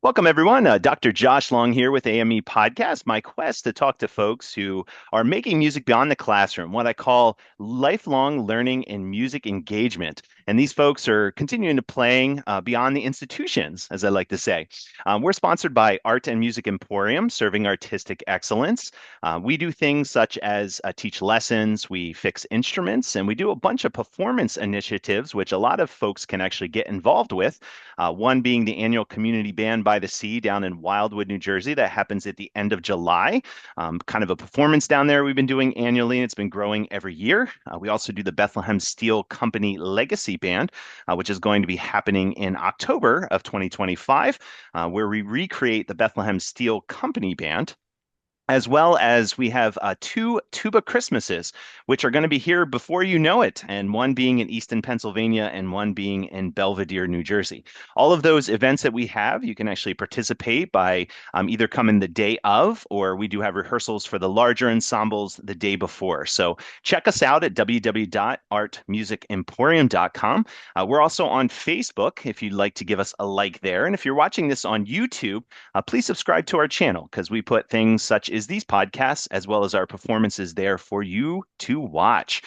Welcome, everyone. Dr. Josh Long here with AME Podcast, my quest to talk to folks who are making music beyond the classroom, what I call lifelong learning and music engagement. And these folks are continuing to playing beyond the institutions, as I like to say. We're sponsored by Art and Music Emporium, serving artistic excellence. We do things such as teach lessons, we fix instruments, and we do a bunch of performance initiatives, which a lot of folks can actually get involved with. One being the annual Community Band by the Sea down in Wildwood, New Jersey. That happens at the end of July. Kind of a performance down there we've been doing annually, and it's been growing every year. We also do the Bethlehem Steel Company Legacy Band, which is going to be happening in October of 2025, where we recreate the Bethlehem Steel Company Band. As well as we have two tuba Christmases, which are going to be here before you know it, and one being in Easton, Pennsylvania, and one being in Belvedere, New Jersey. All of those events that we have, you can actually participate by either coming the day of, or we do have rehearsals for the larger ensembles the day before. So check us out at www.artmusicemporium.com. We're also on Facebook if you'd like to give us a like there. And if you're watching this on YouTube, please subscribe to our channel because we put things such as these podcasts as well as our performances there for you to watch.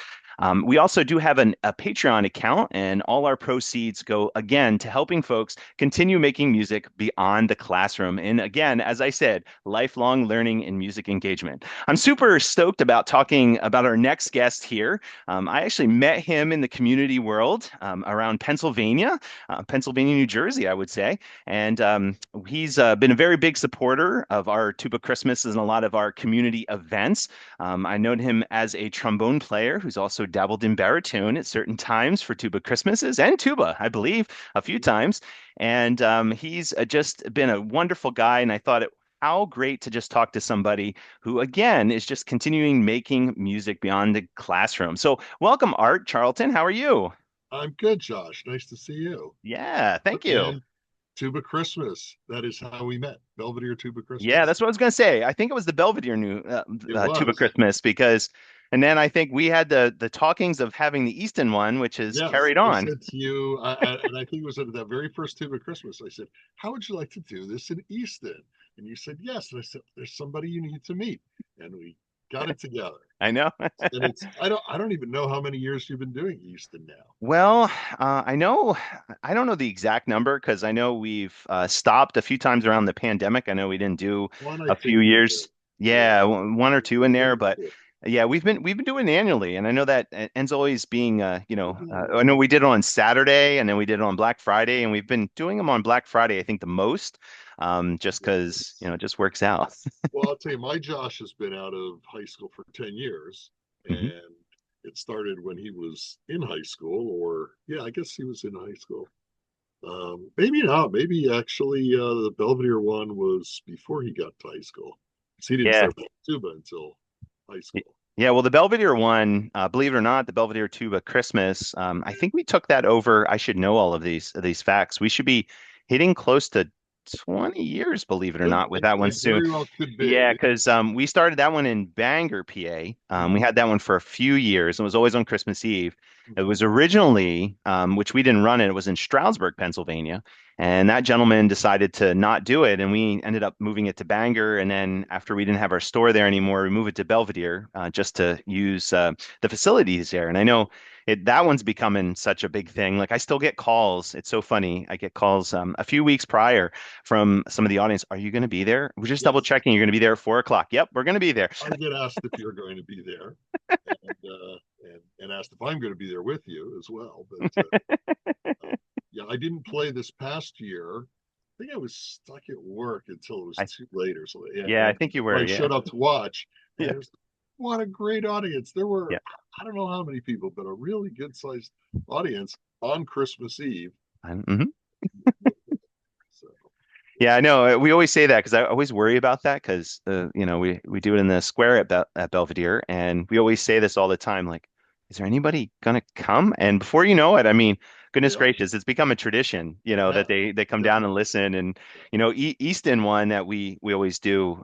We also do have a Patreon account, and all our proceeds go again to helping folks continue making music beyond the classroom. And again, as I said, lifelong learning and music engagement. I'm super stoked about talking about our next guest here. I actually met him in the community world around Pennsylvania, New Jersey, I would say. And he's been a very big supporter of our Tuba Christmases and a lot of our community events. I know him as a trombone player who's also dabbled in baritone at certain times for tuba Christmases and tuba, I believe, a few times. And he's just been a wonderful guy. And I thought how great to just talk to somebody who, again, is just continuing making music beyond the classroom. So, welcome, Art Charlton. How are you? I'm good, Josh. Nice to see you. Yeah, thank you. And Tuba Christmas. That is how we met. Belvedere Tuba Yeah, Christmas. that's what I was going to say. I think it was the Belvedere It Tuba was. Christmas because, and then I think we had the talkings of having the Easton one, which is Yes, carried I on. said to you, and I think it was at that very first Tuba Christmas. I said, "How would you like to do this in Easton?" And you said yes. And I said, "There's somebody you need to meet," and we got it together. I know. And I don't even know how many years you've been doing Easton now. Well, I know, I don't know the exact number because I know we've stopped a few times around the pandemic. I know we didn't do One, I a think few we did. years. Yeah, Yeah, one or two in there, maybe but two. yeah, we've been doing it annually, and I know that ends always being, Yeah. I know we did it on Saturday, and then we did it on Black Friday, and we've been doing them on Black Friday, I think the most, just because It's, it just works out. Well, I'll tell you, my Josh has been out of high school for 10 years, Mhm. and it started when he was in high school, or yeah, I guess he was in high school. Maybe not. Maybe actually the Belvedere one was before he got to high school. 'Cause he didn't Yeah. start playing tuba until high Y- school. Yeah, well, the Belvedere one, believe it or not, the Belvedere Tuba Christmas, I think we took that over. I should know all of these facts. We should be hitting close to 20 years, believe it or Yeah, not, with that one it soon. very well could Yeah, be. because we started that one in Bangor, PA. We Mhm, had that one for a few years. It was always on Christmas Eve. It mhm. was originally, which we didn't run it, it was in Stroudsburg, Pennsylvania. And that gentleman decided to not do it. And we ended up moving it to Bangor. And then after we didn't have our store there anymore, we moved it to Belvedere just to use the facilities there. And I know that one's becoming such a big thing. Like I still get calls. It's so funny. I get calls a few weeks prior from some of the audience. Are you going to be there? We're just double Yes, checking. You're going to be there at 4 o'clock. Yep, we're going to be there. I get asked if you're going to be there, and asked if I'm going to be there with you as well. But yeah, I didn't play this past year. I think I was stuck at work until it was I, too late or something. Yeah, yeah, I and think you were. when I Yeah. showed up to watch, and Yeah. it was what a great audience. There were Yeah. I don't know how many people, but a really good sized audience on Christmas Eve. Mhm. So Yeah, I know. We always say that because I always worry about that because we do it in the square at Belvedere, and we always say this all the time. Like, is there anybody gonna come? And before you know it, I mean, goodness yeah, gracious, it's become a tradition. yeah, That they come yeah. down and listen, and Easton one that we always do.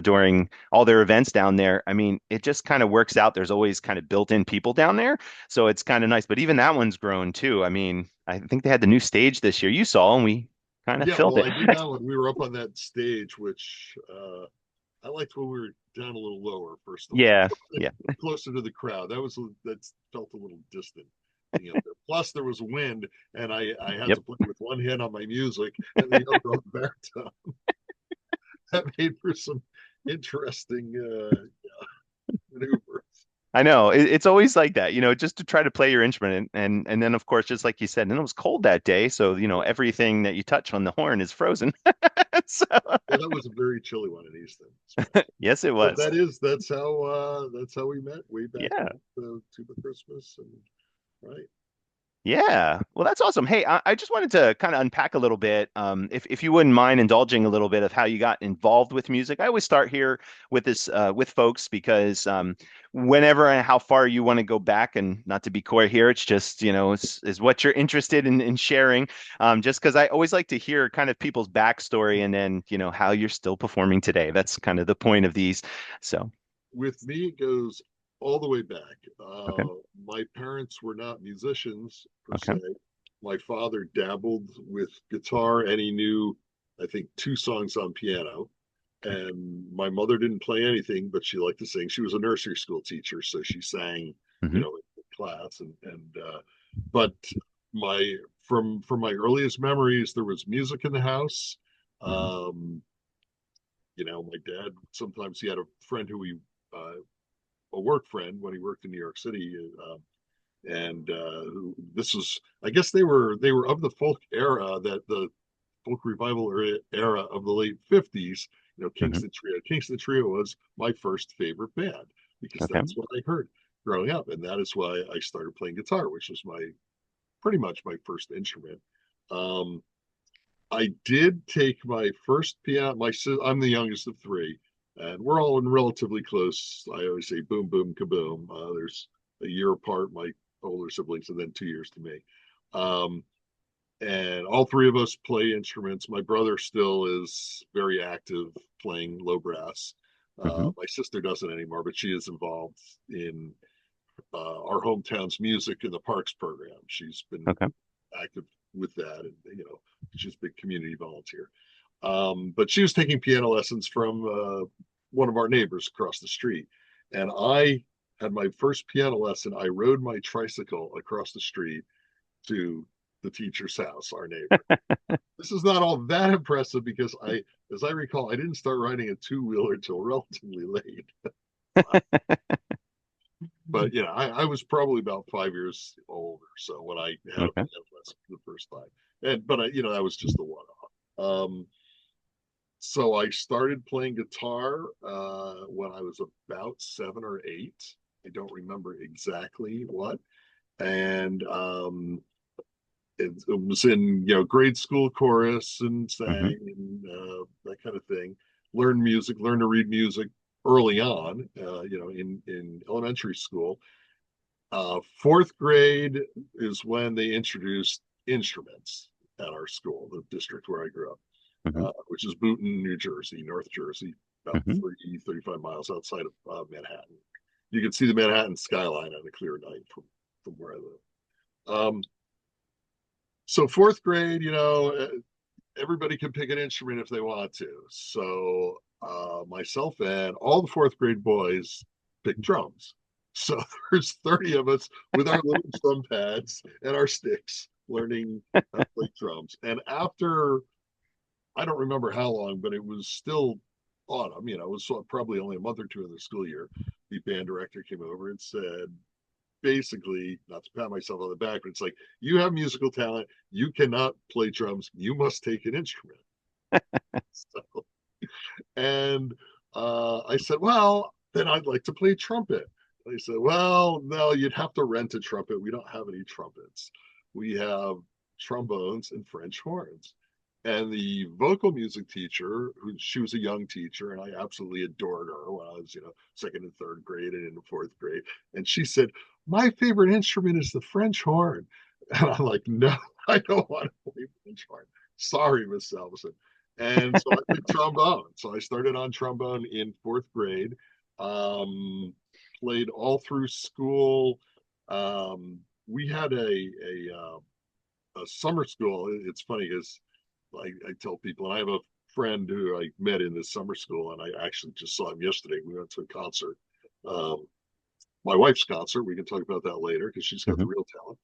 During all their events down there. I mean, it just kind of works out. There's always kind of built-in people down there, so it's kind of nice. But even that one's grown too. I mean, I think they had the new stage this year. You saw, and we kind of Yeah, filled well, it. I did that when we were up on that stage, which I liked when we were down a little lower, first of all, Yeah, yeah, closer to the crowd. That felt a little distant being up there. Plus, there was wind, and I had yep. to play with one hand on my music and the other on the baritone. That made for some interesting maneuvers. I know it's always like that, just to try to play your instrument, and then of course, just like you said, and it was cold that day, so everything that you touch on the horn is frozen. So, Yeah, that was a very chilly one in Easton, especially. yes, it But was. that's how we met way back Yeah. in Tuba Christmas, and right. Yeah. Well, that's awesome. Hey, I just wanted to kind of unpack a little bit. If you wouldn't mind indulging a little bit of how you got involved with music. I always start here with this with folks because whenever and how far you want to go back, and not to be coy here, it's just, is what you're interested in sharing. Just because I always like to hear kind of people's backstory and then, how you're still performing today. That's kind of the point of these. So, With me, it goes all the way back. okay. My parents were not musicians per se. Okay. My father dabbled with guitar, and he knew, I think, two songs on piano. Okay. And my mother didn't play anything, but she liked to sing. She was a nursery school teacher, so she sang, Hmm. in class. But my from my earliest memories, there was music in the house. Um, my dad, sometimes he had a friend who he a work friend when he worked in New York City, and this was, I guess, they were of the folk era, that the folk revival era of the late '50s. Hmm. Kingston Trio. Kingston Trio was my first favorite band because Okay. that's what I heard growing up, and that is why I started playing guitar, which was my pretty much my first instrument. Um, I did take my first piano. I'm the youngest of three, and we're all in relatively close. I always say boom, boom, kaboom. There's a year apart, my older siblings, and then 2 years to me. Um, and all three of us play instruments. My brother still is very active playing low brass. Hmm. My sister doesn't anymore, but she is involved in our hometown's music in the parks program. She's been Okay. active with that, and she's a big community volunteer. But she was taking piano lessons from one of our neighbors across the street, and I had my first piano lesson. I rode my tricycle across the street to the teacher's house, our neighbor. This is not all that impressive because as I recall, I didn't start riding a two-wheeler until relatively late. But I was probably about 5 years old or so when I had a Okay. piano lesson for the first time. But that was just a one-off. So I started playing guitar when I was about 7 or 8. I don't remember exactly what. And it was in grade school chorus and Hmm. sang and that kind of thing. Learn music, learn to read music early on. In elementary school. Fourth grade is when they introduced instruments at our school, the district where I grew up, Hmm. which is Boonton, New Jersey, North Jersey, about Hmm. 35 miles outside of Manhattan. You can see the Manhattan skyline on a clear night from where I live. So fourth grade, everybody can pick an instrument if they want to. So myself and all the fourth grade boys picked drums. So there's 30 of us with our little drum pads and our sticks learning how to play drums. And after, I don't remember how long, but it was still autumn. It was probably only a month or two in the school year. The band director came over and said, basically, not to pat myself on the back, but it's like, you have musical talent. You cannot play drums. You must take an instrument. So, and I said, well, then I'd like to play trumpet. They said, well, no, you'd have to rent a trumpet. We don't have any trumpets. We have trombones and French horns. And the vocal music teacher, she was a young teacher, and I absolutely adored her when I was, second and third grade and in the fourth grade. And she said, my favorite instrument is the French horn. And I'm like, no, I don't want to play French horn. Sorry, Miss Salveson. And so I picked trombone. So I started on trombone in fourth grade. Um, Played all through school. We had a summer school. It's funny because I tell people, and I have a friend who I met in this summer school, and I actually just saw him yesterday. We went to a concert, um, my wife's concert. We can talk about that later because she's got the Hmm. real talent.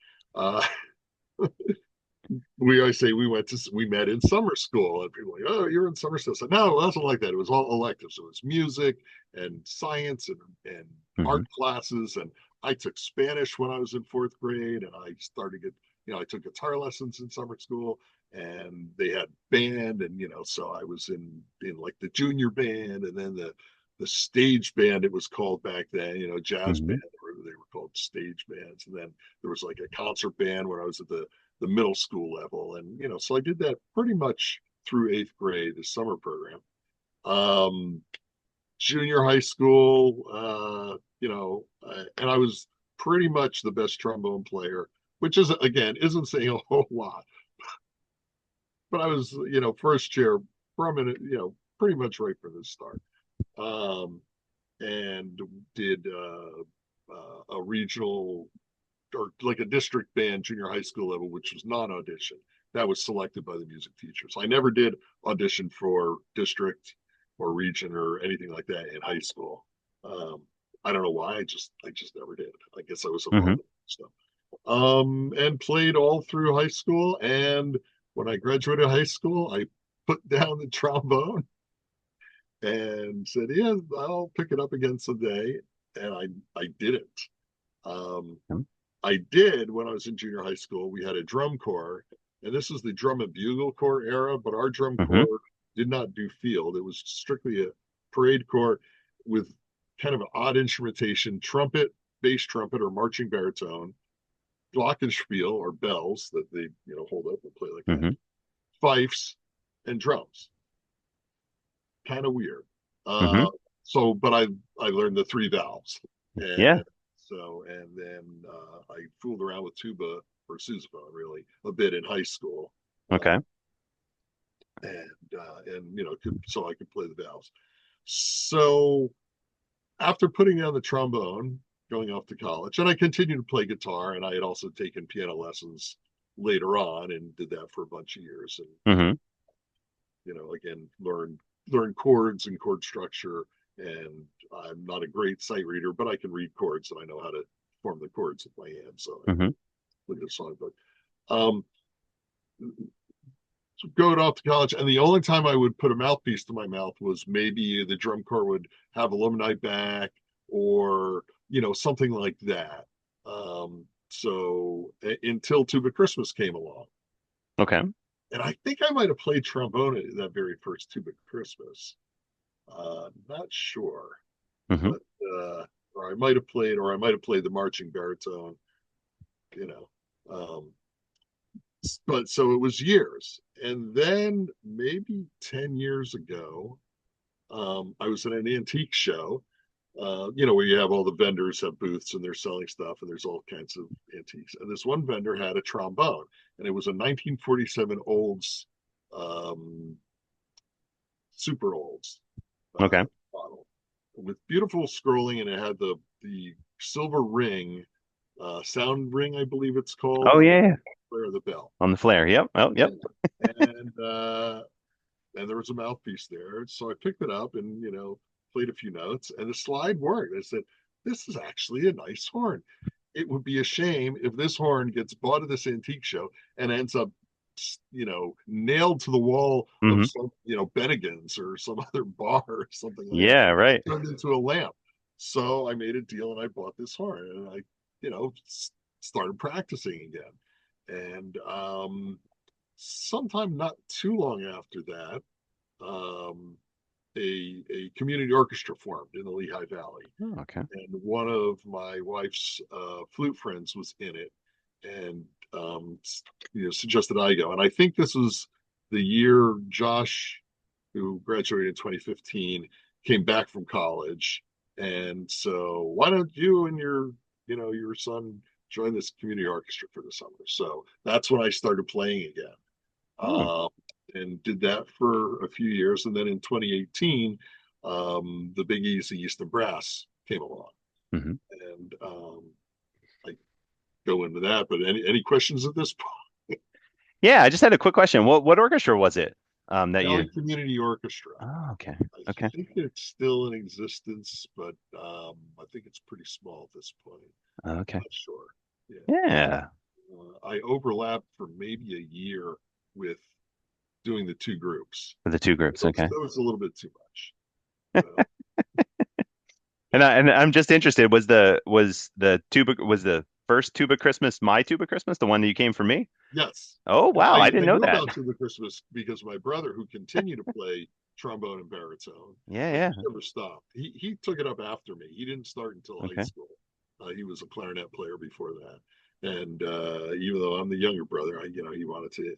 I say we met in summer school, and people are like, oh, you're in summer school. So no, it wasn't like that. It was all electives. It was music and science and art Hmm. classes. And I took Spanish when I was in fourth grade, and I started I took guitar lessons in summer school, and they had band, and so I was in like the junior band, and then the stage band it was called back then, jazz Hmm. band, or they were called stage bands, and then there was like a concert band when I was at the middle school level. And, so I did that pretty much through eighth grade, the summer program. Um, Junior high school, and I was pretty much the best trombone player, which is, again, isn't saying a whole lot, but I was, first chair from it, pretty much right from the start. Um, and did a regional or like a district band junior high school level, which was non-audition. That was selected by the music teachers. I never did audition for district or region or anything like that in high school. Um, I don't know why. I just never did. I guess I was a Hmm. bum. So, and played all through high school. And when I graduated high school, I put down the trombone and said, "Yeah, I'll pick it up again someday." And I didn't. Um, I did when I was in junior high school. We had a drum corps, and this was the drum and bugle corps era, but our drum Hmm. corps did not do field. It was strictly a parade corps with kind of an odd instrumentation: trumpet, bass trumpet, or marching baritone, glockenspiel or bells that they hold up and play like that, Hmm. fifes, and drums. Kind of weird. Hmm. Uh, but I learned the three valves, Yeah. and and then I fooled around with tuba or sousaphone really a bit in high school, Okay. and so I could play the valves. So after putting down the trombone, going off to college, and I continued to play guitar, and I had also taken piano lessons later on and did that for a bunch of years, and Hmm. again learn chords and chord structure. And I'm not a great sight reader, but I can read chords and I know how to form the chords with my hand. So I Hmm. look at a songbook. Um, so going off to college, and the only time I would put a mouthpiece to my mouth was maybe the drum corps would have alumni back, or something like that. Until Tuba Christmas came along, Okay. and I think I might have played trombone at that very first Tuba Christmas. Not sure, Hmm. but or I might have played the marching baritone, you know. Um, but so it was years, and then maybe 10 years ago, I was at an antique show. Where you have all the vendors have booths and they're selling stuff, and there's all kinds of antiques. And this one vendor had a trombone, and it was a 1947 Olds, um, super Olds Okay. model with beautiful scrolling, and it had the silver ring, sound ring, I believe it's called, Oh on yeah. the bell. On the flare. Yep. Oh, yep. And and there was a mouthpiece there, so I picked it up and played a few notes, and the slide worked. I said, "This is actually a nice horn. It would be a shame if this horn gets bought at this antique show and ends up nailed to the wall of Hmm. some Bennigan's or some other bar or something like that, Yeah. Right. turned into a lamp." So I made a deal and I bought this horn, and I you know started practicing again. And sometime not too long after that, um, a community orchestra formed in the Lehigh Valley, Oh, okay. and one of my wife's flute friends was in it, and suggested I go. And I think this was the year Josh, who graduated in 2015, came back from college, and so why don't you and your son join this community orchestra for the summer? So that's when I started playing again, Oh. uh, and did that for a few years. And then in 2018, the Big Easy Easton Brass came along, Hmm. and I go into that. But any questions at this point? Yeah, I just had a quick question. What orchestra was it? That you? Valley Community Orchestra. Oh, okay. I Okay. think it's still in existence, but I think it's pretty small at this point. Okay. Not sure. Yeah. Yeah. I overlapped for maybe a year with doing the two groups. For the two groups. Okay. That was a little bit too much. So, And I'm just interested, was the first Tuba Christmas my Tuba Christmas, the one that you came for me? yes. Oh, And wow, I didn't I know knew that. about Tuba Christmas because my brother, who continued to play trombone and baritone, Yeah, like yeah. he never stopped. He took it up after me. He didn't start until high Okay. school. He was a clarinet player before that. And even though I'm the younger brother, he wanted to,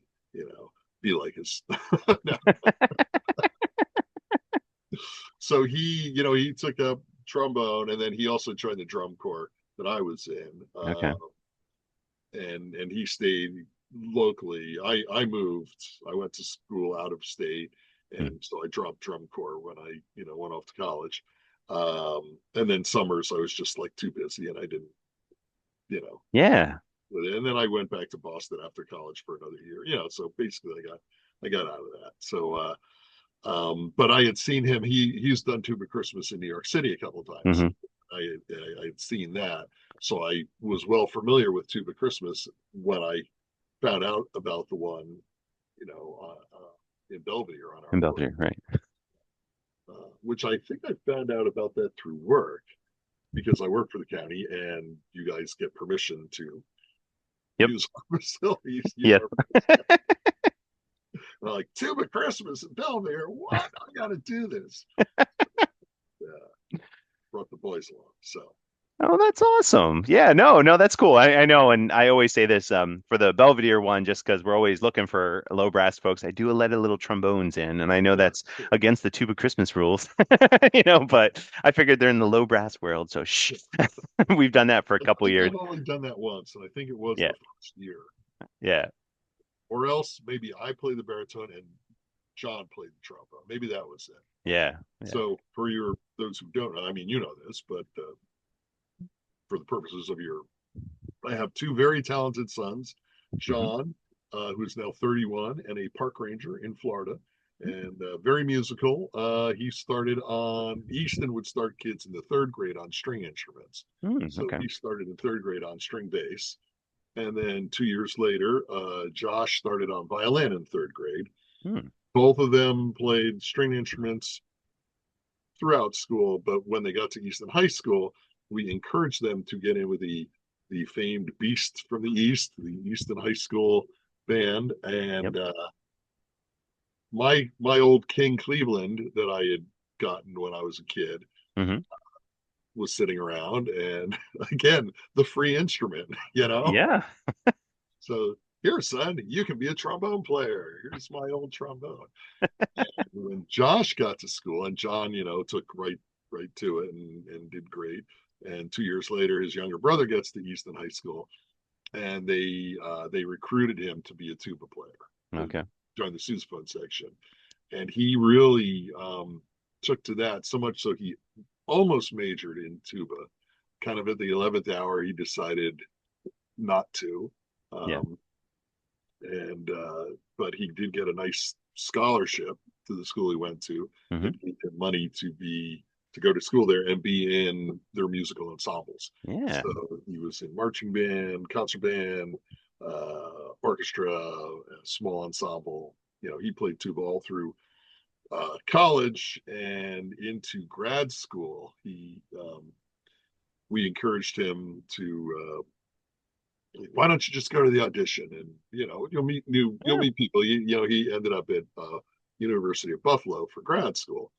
be like his. No. So he took up trombone, and then he also joined the drum corps that I was in. Okay. And he stayed locally. I moved. I went to school out of state, Hmm. and so I dropped drum corps when I went off to college. And then summers I was just like too busy, and I didn't you know. Yeah. And then I went back to Boston after college for another year. So basically I got out of that. So but I had seen him. He's done Tuba Christmas in New York City a couple of times. Hmm. I had seen that, so I was well familiar with Tuba Christmas when I found out about the one, in Belvedere on our In board, Belgium, right. which I think I found out about that through work because I work for the county and you guys get permission to Yep. use our facilities, use Yep. our like Tuba Christmas in Belvedere. What? I got to do this. Brought the boys along. So Oh, that's awesome. Yeah, no, no, that's cool. I know, and I always say this for the Belvedere one, just because we're always looking for low brass folks. I do let a little trombones in, and I know yeah, that's cool. against the Tuba Christmas rules, but I figured they're in the low brass world, so shh. We've done that for a I couple think years. I've only done that once, and I think it was Yeah, the first year. yeah, Or else maybe I played the baritone and John played the trombone. Maybe that was it. yeah, yeah. So for those who don't know, I mean, you know this, but for the purposes of I have two very talented sons, Hmm. John, who's now 31 and a park ranger in Florida, and very musical. He started on Easton would start kids in the third grade on string instruments. So Okay. he started in third grade on string bass. And then 2 years later, Josh started on violin in third grade. Hmm. Both of them played string instruments throughout school, but when they got to Easton High School, we encouraged them to get in with the famed Beast from the East, the Easton High School band, Yep. and my old King Cleveland that I had gotten when I was a kid Hmm. was sitting around, and again the free instrument. Yeah. So here, son, you can be a trombone player. Here's my old trombone. And when Josh got to school, and John, took right to it and did great. And 2 years later, his younger brother gets to Easton High School, and they recruited him to be a tuba player, to Okay. join the sousaphone section. And he really took to that so much so he almost majored in tuba. Kind of at the 11th hour, he decided not to. Yeah. Um, and but he did get a nice scholarship to the school he went to Hmm. that gave him money to go to school there and be in their musical ensembles. Yeah. So he was in marching band, concert band, orchestra, small ensemble. He played tuba all through college and into grad school. We encouraged him to why don't you just go to the audition and you'll Yeah. meet people. He ended up at University of Buffalo for grad school,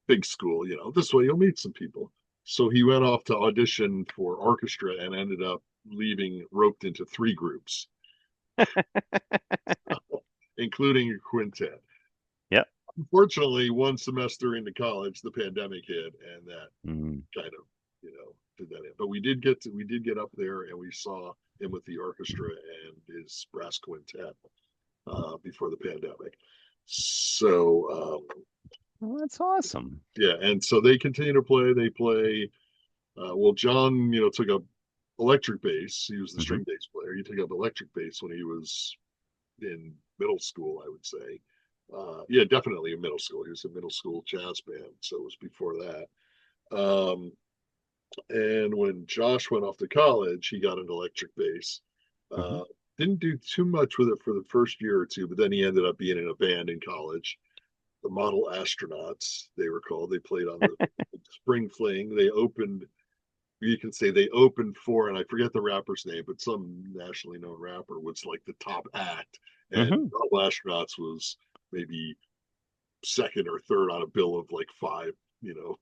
big school. This way you'll meet some people. So he went off to audition for orchestra and ended up leaving roped into three groups, including a quintet. Yep. Unfortunately, one semester into college, the pandemic hit, and that Mm. kind of did that in. But we did get up there and we saw him with the orchestra and his brass quintet before the pandemic. So Well, that's awesome. yeah, and so they continue to play. They play. Well, John, took up electric bass. He was the Hmm. string bass player. He took up electric bass when he was in middle school, I would say. Yeah, definitely in middle school. He was a middle school jazz band, so it was before that. Um, and when Josh went off to college, he got an electric bass. Hmm. Uh, didn't do too much with it for the first year or two, but then he ended up being in a band in college. The Model Astronauts, they were called. They played on the Spring Fling. They opened, you can say they opened for, and I forget the rapper's name, but some nationally known rapper was like the top act. And Hmm. Model Astronauts was maybe second or third on a bill of like five,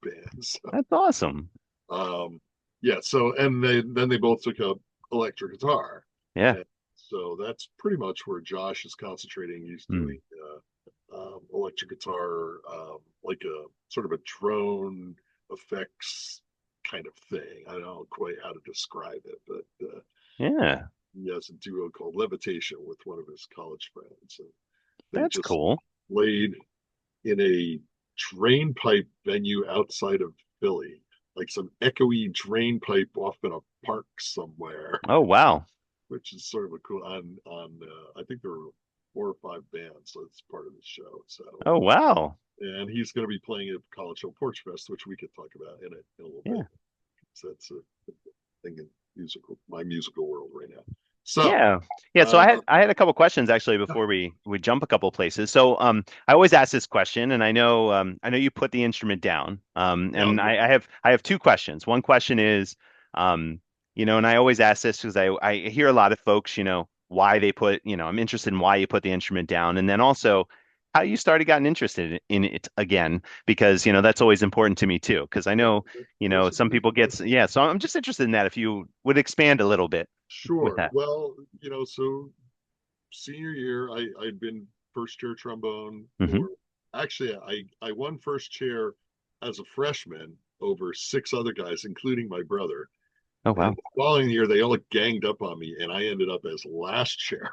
bands. That's awesome. Um, yeah. So, and then they both took up electric guitar, Yeah. and so that's pretty much where Josh is concentrating. He's Mm. doing electric guitar, like a sort of a drone effects kind of thing. I don't know quite how to describe it, but Yeah. he has a duo called Levitation with one of his college friends, and they That's just cool. played in a drain pipe venue outside of Philly, like some echoey drain pipe off in a park somewhere, Oh, wow. which is sort of a cool. I think there were 4 or 5 bands, so it's part of the show. So, Oh, wow. and he's going to be playing at College Hill Porch Fest, which we could talk about in a little bit. Yeah. So that's a thing in my musical world right now. So, Yeah. Yeah. So uh, I had a couple questions actually before we jump a couple places. So I always ask this question, and I know you put the instrument down. oh And yeah, I have two questions. One question is um, and I always ask this because I hear a lot of folks, why they put, I'm interested in why you put the instrument down. And then also how you started gotten interested in it again, because that's always important to me too. Because I know, that's a some great people get, question. yeah. So I'm just interested in that if you would expand a little bit with Sure. that. Well, so senior year, I'd been first chair trombone Hmm. for. Actually, I won first chair as a freshman over 6 other guys, including my brother. Oh, And wow. the following year, they all ganged up on me, and I ended up as last chair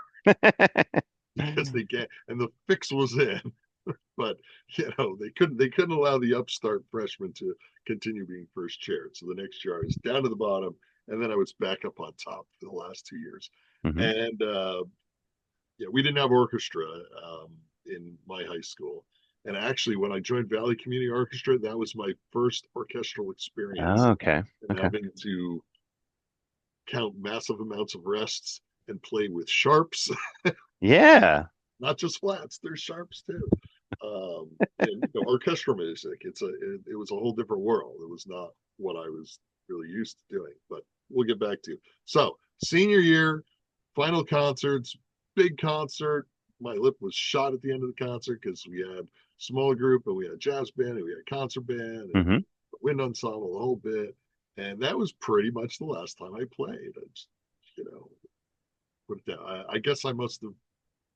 because and the fix was in. But they couldn't allow the upstart freshman to continue being first chair. So the next year I was down to the bottom, and then I was back up on top for the last 2 years. Hmm. And yeah, we didn't have orchestra in my high school. And actually, when I joined Valley Community Orchestra, that was my first orchestral experience. Oh, okay. And Okay. having to count massive amounts of rests and play with sharps, Yeah. not just flats, there's sharps too. And orchestral music, it was a whole different world. It was not what I was really used to doing, but we'll get back to. So, senior year, final concerts, big concert. My lip was shot at the end of the concert because we had small group and we had jazz band and we had concert band and Hmm. wind ensemble, the whole bit. And that was pretty much the last time I played. I just, you know, put it down. I guess I must have.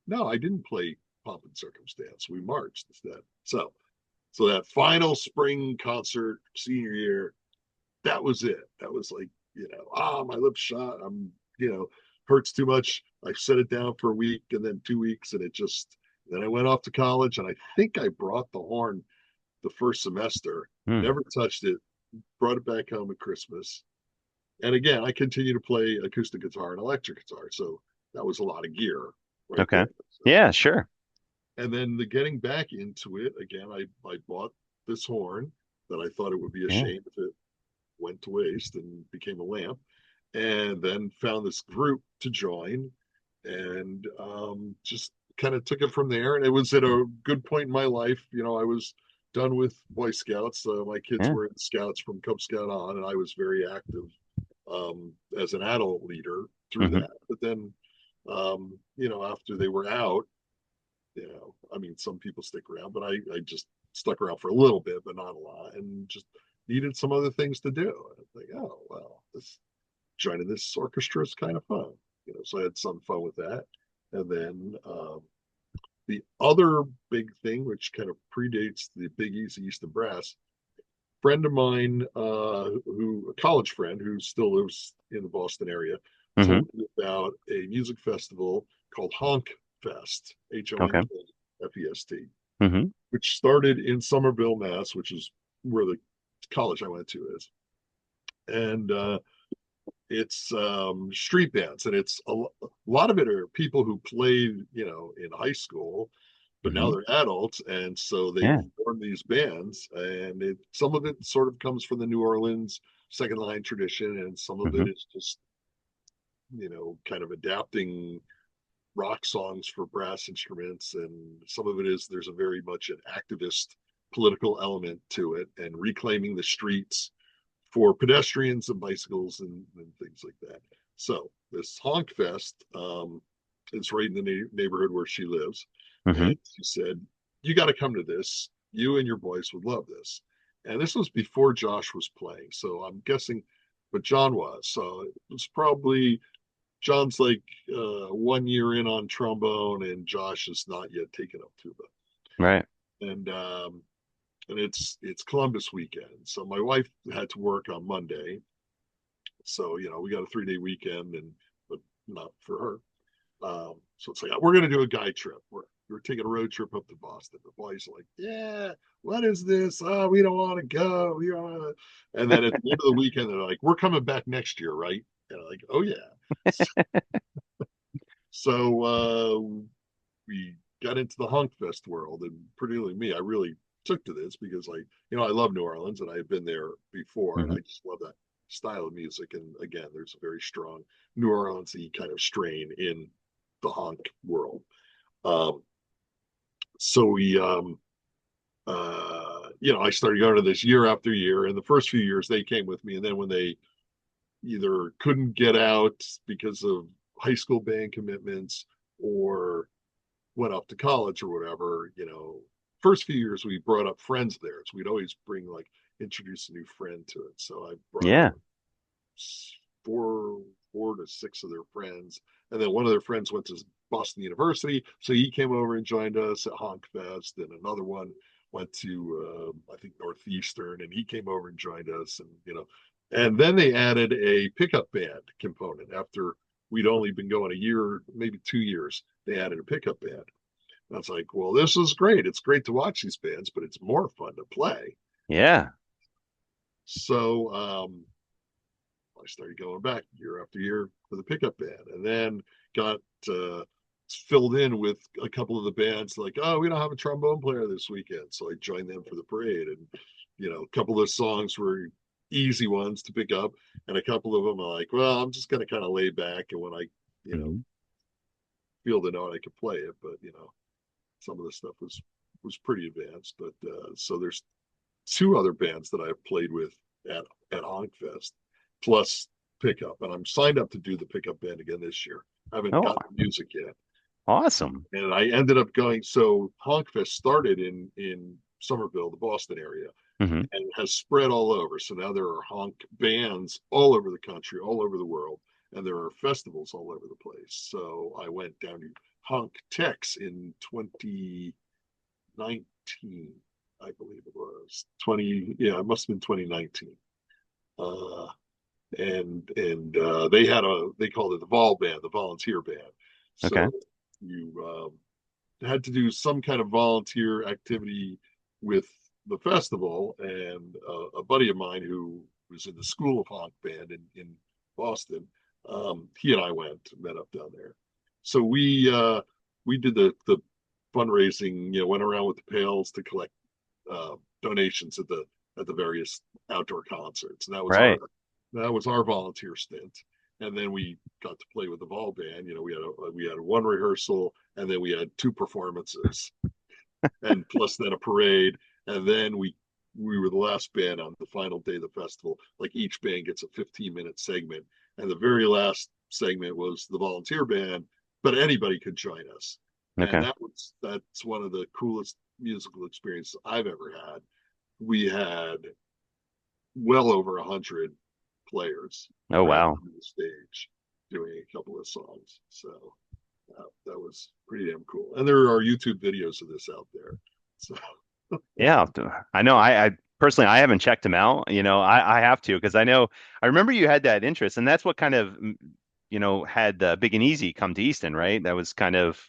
No, I didn't play Pomp and Circumstance. We marched instead. So that final spring concert senior year, that was it. That was like, my lip's shot. Hurts too much. I set it down for a week and then 2 weeks, and then I went off to college, and I think I brought the horn the first semester, Hmm. never touched it, brought it back home at Christmas. And again, I continue to play acoustic guitar and electric guitar. So that was a lot of gear right Okay. there. So, Yeah, sure. and then the getting back into it again, I bought this horn that I thought it would be a Yeah. shame if it went to waste and became a lamp, and then found this group to join, and just kind of took it from there. And it was at a good point in my life. I was done with Boy Scouts. My kids Yeah. were in Scouts from Cub Scout on, and I was very active as an adult leader through Hmm. that. But then, after they were out, I mean, some people stick around, but I just stuck around for a little bit, but not a lot, and just needed some other things to do. And I think, oh well, this joining this orchestra is kind of fun, So I had some fun with that, and then the other big thing, which kind of predates the Big Easy East and Brass, friend of mine, a college friend who still lives in the Boston area, Hmm. told me about a music festival called Honk Fest, Okay. HONKFEST, Hmm. which started in Somerville, Mass, which is where the college I went to is. And it's street bands, and a lot of it are people who played, in high school, but now Hmm. they're adults, and so they've Yeah. formed these bands, and some of it sort of comes from the New Orleans second line tradition, and some of Hmm. it is just, kind of adapting rock songs for brass instruments, and some of it is there's a very much an activist political element to it, and reclaiming the streets for pedestrians and bicycles and things like that. So this Honk Fest, it's right in the neighborhood where she lives, and Hmm. she said, "You got to come to this. You and your boys would love this." And this was before Josh was playing, so I'm guessing, but John was. So it was probably John's like 1 year in on trombone, and Josh is not yet taken up tuba. Right. And it's Columbus weekend, so my wife had to work on Monday, so we got a 3-day weekend, and but not for her. So it's like we're going to do a guy trip. We're taking a road trip up to Boston. The boys are like, "Yeah, what is this? Oh, we don't want to go. We don't want to." And then at the end of the weekend, they're like, "We're coming back next year, right?" And I'm like, "Oh yeah." So we got into the Hunk Fest world, and particularly me, I really took to this because I love New Orleans, and I had been there before, and Hmm. I just love that style of music. And again, there's a very strong New Orleans-y kind of strain in the honk world. Um, so I started going to this year after year, and the first few years they came with me, and then when they either couldn't get out because of high school band commitments or went off to college or whatever, first few years we brought up friends there. So we'd always introduce a new friend to it. So I brought up Yeah. four, 4 to 6 of their friends. And then one of their friends went to Boston University. So he came over and joined us at Honk Fest. And another one went to, I think, Northeastern, and he came over and joined us. And then they added a pickup band component after we'd only been going a year, maybe 2 years. They added a pickup band. I was like, well, this is great. It's great to watch these bands, but it's more fun to play. Yeah. So I started going back year after year for the pickup band, and then got uh, filled in with a couple of the bands. Like, oh, we don't have a trombone player this weekend, so I joined them for the parade. And a couple of songs were easy ones to pick up, and a couple of them are like, well, I'm just going to kind of lay back, and when I Hmm. feel the note, I can play it. But some of the stuff was pretty advanced. But so there's 2 other bands that I've played with at Honkfest, plus pickup, and I'm signed up to do the pickup band again this year. I haven't Oh, got the music yet, awesome. and I ended up going. So Honkfest started in Somerville, the Boston area, Hmm. and has spread all over. So now there are honk bands all over the country, all over the world, and there are festivals all over the place. So I went down to Honk Tex in 2019, I believe it was 20. Yeah, it must have been 2019. Uh, and they called it the Vol Band, the volunteer band. Okay. So you had to do some kind of volunteer activity with the festival, and a buddy of mine who was in the School of Honk Band in Boston, he and I went met up down there. So we did the fundraising, went around with the pails to collect donations at the various outdoor concerts, and Right. that was our volunteer stint. And then we got to play with the Vol Band. We had one rehearsal, and then we had 2 performances, and plus then a parade. And then we were the last band on the final day of the festival. Like each band gets a 15-minute segment, and the very last segment was the volunteer band, but anybody could join us. And Okay. that's one of the coolest musical experiences I've ever had. We had well over 100 players Oh, around wow. the stage doing a couple of songs. So that was pretty damn cool. And there are YouTube videos of this out there. So Yeah. I know. I personally, I haven't checked him out. I have to because I remember you had that interest, and that's what kind of, had Big and Easy come to Easton, right? That was kind of,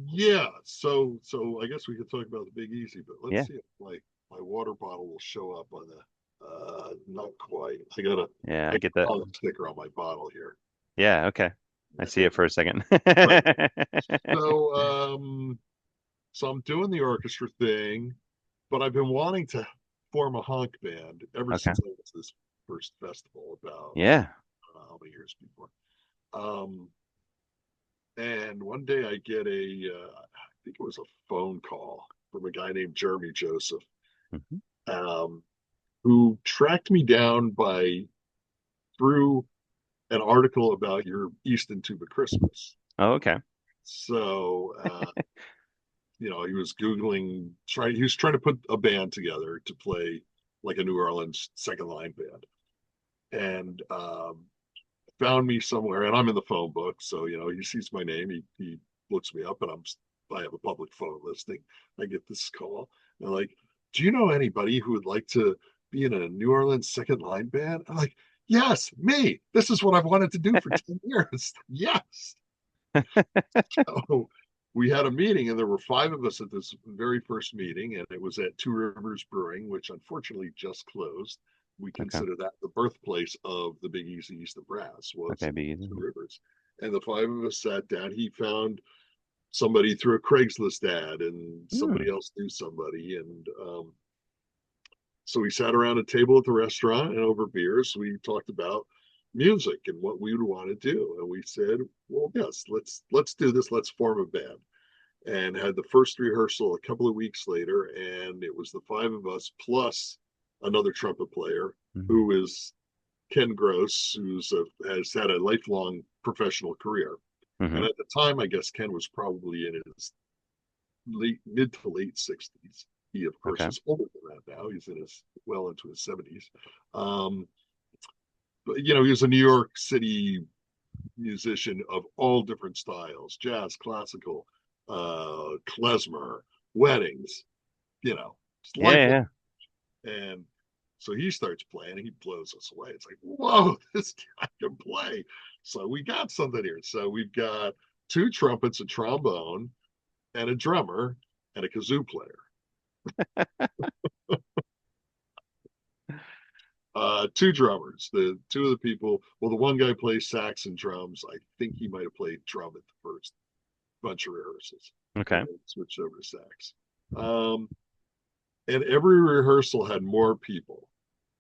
yeah, so I guess we could talk about the Big Easy, but let's yeah. see if my water bottle will show up on the Not quite. Yeah, I I got get that. a sticker on my bottle here. Yeah, okay. I see it for a second. Right. So, so I'm doing the orchestra thing, but I've been wanting to form a honk band ever Okay. since I went to this first festival about Yeah. I don't know how many years before. Um, and one day I get I think it was a phone call from a guy named Jeremy Joseph, Mhm. um, who tracked me down by through an article about your Easton Tuba Christmas. Oh, okay. So, he was he was trying to put a band together to play like a New Orleans second line band, and found me somewhere. And I'm in the phone book, so he sees my name, he looks me up, and I have a public phone listing. I get this call, and like, do you know anybody who would like to be in a New Orleans second line band? I'm like, yes, me. This is what I've wanted to do for 10 years. Yes. So we had a meeting, and there were five of us at this very first meeting, and it was at Two Rivers Brewing, which unfortunately just closed. We Okay. consider that the birthplace of the Big East of Brass was Okay, be easy. Two Rivers. And the five of us sat down. He found somebody through a Craigslist ad, and Hmm. somebody else knew somebody. And so we sat around a table at the restaurant, and over beers, we talked about music and what we would want to do. And we said, well, yes, let's do this. Let's form a band. And had the first rehearsal a couple of weeks later, and it was the five of us plus another trumpet player Hmm. who is Ken Gross, has had a lifelong professional career. And Hmm. at the time, I guess Ken was probably in his mid to late 60s. He, of course, Okay. is older than that now. He's in his well into his 70s. Um, but he was a New York City musician of all different styles: jazz, classical, klezmer, weddings. You know, it's Yeah, lifelong. yeah. And so he starts playing, and he blows us away. It's like, whoa, this guy can play. So we got something here. So we've got two trumpets, a trombone, and a drummer, and a kazoo player. Two drummers. The two of the people. Well, the one guy plays sax and drums. I think he might have played drum at the first bunch of rehearsals, and Okay. then switched over to sax. Um, and every rehearsal had more people.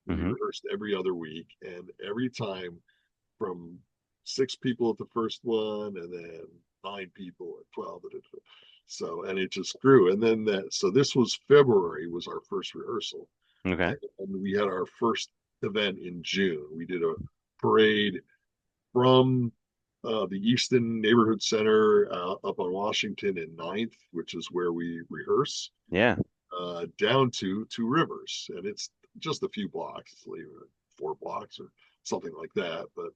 We Hmm. rehearsed every other week, and every time from six people at the first one, and then nine people at 12. So, and it just grew. And then so this was February, was our first rehearsal. Okay. And we had our first event in June. We did a parade from the Easton Neighborhood Center up on Washington and Ninth, which is where we rehearse, Yeah. down to Two Rivers. And it's just a few blocks, it's like 4 blocks or something like that. But,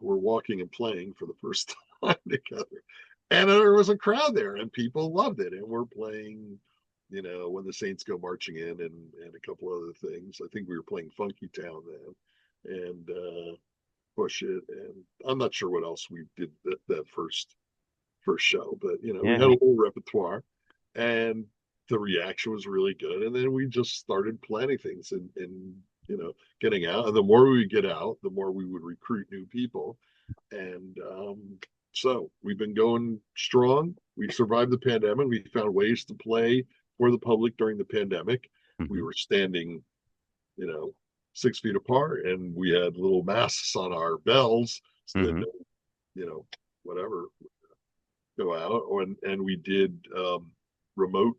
we're walking and playing for the first time together. And there was a crowd there, and people loved it. And we're playing, When the Saints Go Marching In, and a couple other things. I think we were playing Funky Town then. And Push It, and I'm not sure what else we did that first show, but we had Yeah. a whole repertoire, and the reaction was really good. And then we just started planning things, and getting out. And the more we would get out, the more we would recruit new people. And so we've been going strong. We survived the pandemic. We found ways to play for the public during the pandemic. We Hmm. were standing, you know, 6 feet apart, and we had little masks on our bells so that Hmm. no, whatever, go out. And we did remote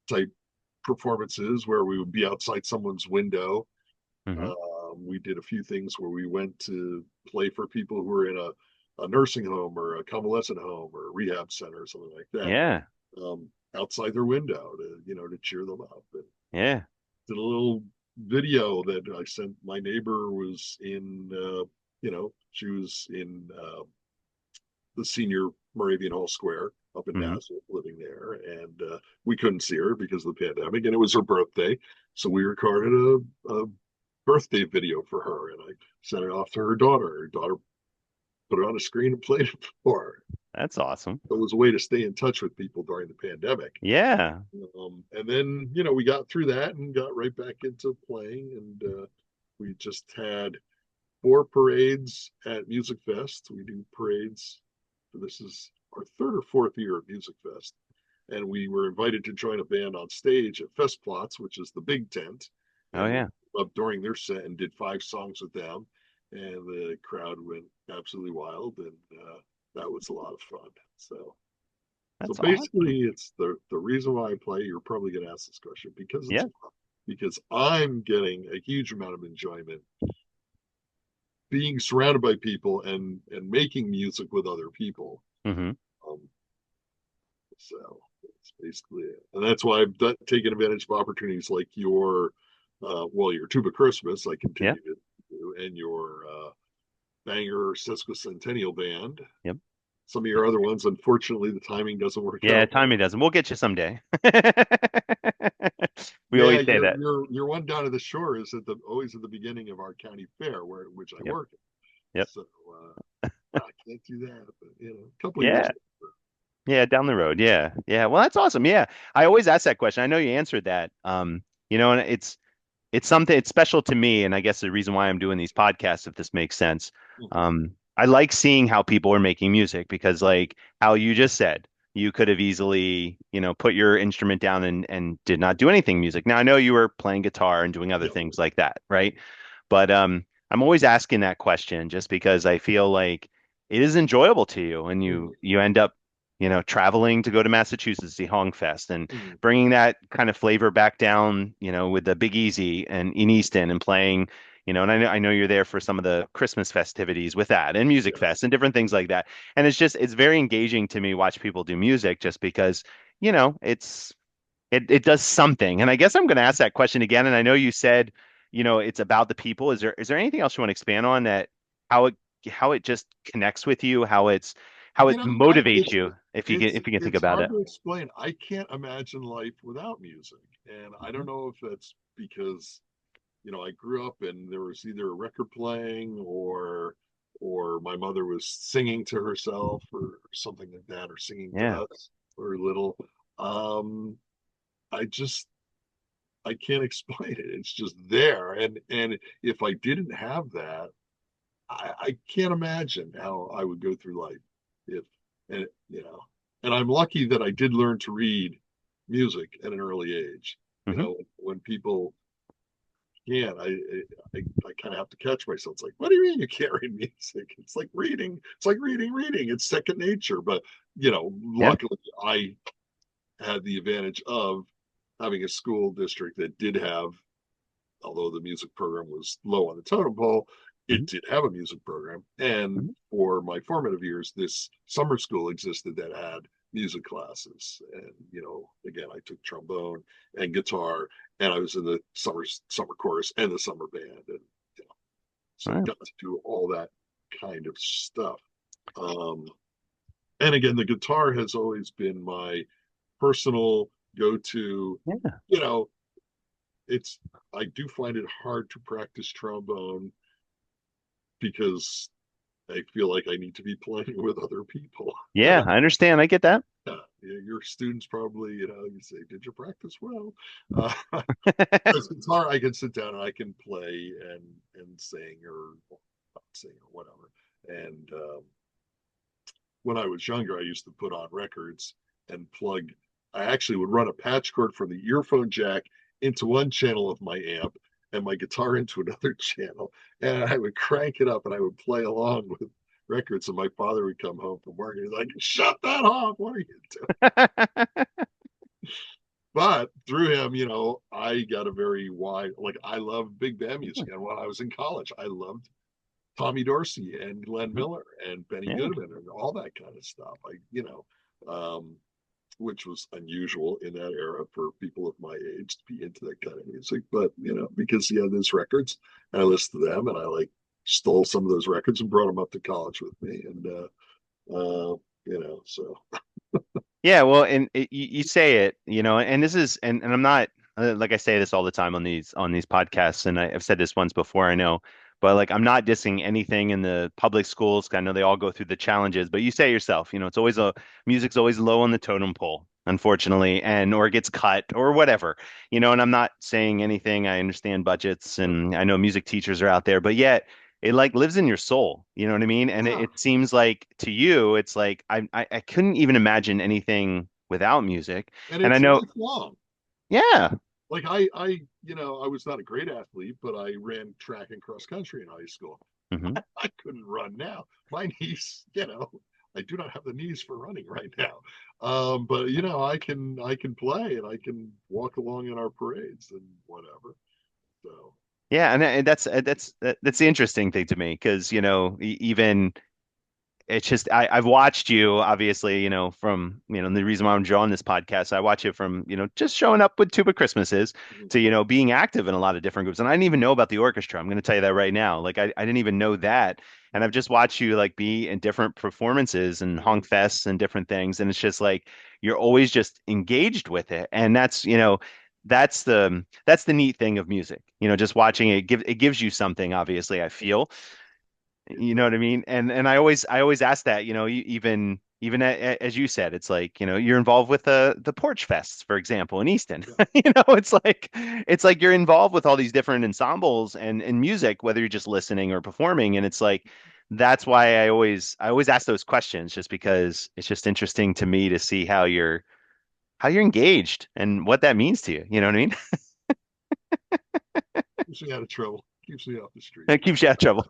type performances where we would be outside someone's window. Hmm. We did a few things where we went to play for people who were in a nursing home or a convalescent home or a rehab center or something like that, Yeah. outside their window to cheer them up. And Yeah. did a little video that I sent. My neighbor was in, she was in the senior Moravian Hall Square up in Hmm. Nazareth, living there, and we couldn't see her because of the pandemic, and it was her birthday, so we recorded a birthday video for her, and I sent it off to her daughter. Her daughter put it on a screen and played it for her. That's awesome. It was a way to stay in touch with people during the pandemic. Yeah. And then, we got through that and got right back into playing. And we just had 4 parades at Music Fest. We do parades. This is our third or fourth year of Music Fest. And we were invited to join a band on stage at Festplatz, which is the big tent. Oh And we yeah. up during their set and did 5 songs with them. And the crowd went absolutely wild. And that was a lot of fun. So That's awesome. basically, it's the reason why I play. You're probably going to ask this question because it's Yeah. fun. Because I'm getting a huge amount of enjoyment being surrounded by people and making music with other people. Hmm. Um, so that's basically it, and that's why I've taken advantage of opportunities like your Tuba Christmas. I Yeah. continue to do, and your Banger Sesquicentennial Band. Yep. Some of your other ones, unfortunately, the timing doesn't work Yeah. out. Timing doesn't. We'll get you someday. We Yeah, always say your that. your your one down to the shore is always at the beginning of our county fair, which I Yep. work at. Yep. So I can't do that, but a couple of years Yeah. later. Yeah. Down the road. Yeah. Yeah. Well, that's awesome. Yeah. I always ask that question. I know you answered that. And it's something it's special to me, and I guess the reason why I'm doing these podcasts, if this makes sense. Mhm. I like seeing how people are making music because, like how you just said, you could have easily, put your instrument down and did not do anything music. Now I know you were playing guitar and doing other Yeah, things like that, right? But I'm always asking that question just because I feel like it is enjoyable to you, and you mhm. you end up, traveling to go to Massachusetts, see Hongfest, and Mhm. bringing that kind of flavor back down, with the Big Easy and in Easton and playing, and I know you're there for some of the Christmas festivities with that and Music Yes. Fest and different things like that. And it's very engaging to me watch people do music just because, it does something. And I guess I'm going to ask that question again. And I know you said, it's about the people. Is there anything else you want to expand on that how it how it just connects with you, how it I motivates you if you can think it's about hard it? to explain. I can't imagine life without music, and I don't Mhm. know if that's because I grew up and there was either a record playing or my mother was singing to herself or something like that, or singing to Yeah. us when we were little. Um, I just I can't explain it. It's just there, and if I didn't have that, I can't imagine how I would go through life if and and I'm lucky that I did learn to read music at an early age. Hmm. When people can't, I kind of have to catch myself. It's like, what do you mean you can't read music? It's like reading. It's like reading. It's second nature. But Yeah. luckily I had the advantage of having a school district that did have, although the music program was low on the totem pole, it Hmm. did have a music program. And Hmm. for my formative years, this summer school existed that had music classes. And again, I took trombone and guitar, and I was in the summer chorus and the summer band, and so I Wow. got to do all that kind of stuff. Um, and again, the guitar has always been my personal go-to. Yeah. You know, it's I do find it hard to practice trombone because I feel like I need to be playing with other people. Yeah, I understand. I get that. Your students probably, you say, "Did you practice well?" Uh, as guitar, I can sit down and I can play and sing or not sing or whatever. And when I was younger, I used to put on records and plug. I actually would run a patch cord from the earphone jack into one channel of my amp and my guitar into another channel, and I would crank it up and I would play along with records. And my father would come home from work and he's like, "Shut that off! What are you doing?" But through him, I got a very wide, like, I love big band music. And when I was in college, I loved Tommy Dorsey and Glenn Miller and Benny Yeah. Goodman and all that kind of stuff. Um, which was unusual in that era for people of my age to be into that kind of music. But because he had those records, and I listened to them, and I like stole some of those records and brought them up to college with me, and so Yeah, well, and you say it, and this is, and I'm not, like I say this all the time on these podcasts, and I've said this once before, I know, But like, I'm not dissing anything in the public schools. 'Cause I know they all go through the challenges, but you say yourself, it's always music's always low on the totem pole, unfortunately, and or it gets cut or whatever, and I'm not saying anything. I understand budgets and I know music teachers are out there, but yet it like lives in your soul. You know what I mean? And it, Yeah, it seems like to you, it's like I couldn't even imagine anything without music. and And I it's know, lifelong. yeah. Like I was not a great athlete, but I ran track and cross country in high school. Hmm. I couldn't run now. My knees, I do not have the knees for running right now. But I can play and I can walk along in our parades and whatever. So Yeah, and that's the interesting thing to me because even it's just I've watched you obviously, from the reason why I'm drawing this podcast. I watch you from just showing up with Tuba Christmases mhm, to being active in a lot of different groups. And I didn't even know about the orchestra. I'm going to tell you that right now. Like I didn't even know that. And I've just watched you like be in different performances and mhm. honk fests and different things. And it's just like you're always just engaged with it. And that's the neat thing of music. Just watching it gives you something, obviously, I feel. It You know does. what I mean? And I always ask that, as you said, it's like, you're involved with the Porch Fests, for example, in Easton. Yeah. It's like you're involved with all these different ensembles and music, whether you're just listening or performing. And it's like that's why I always ask those questions, just because it's just interesting to me to see how you're engaged and what that means to you. You know what I mean? Keeps me out of trouble. Keeps me off the street. It keeps you out of trouble.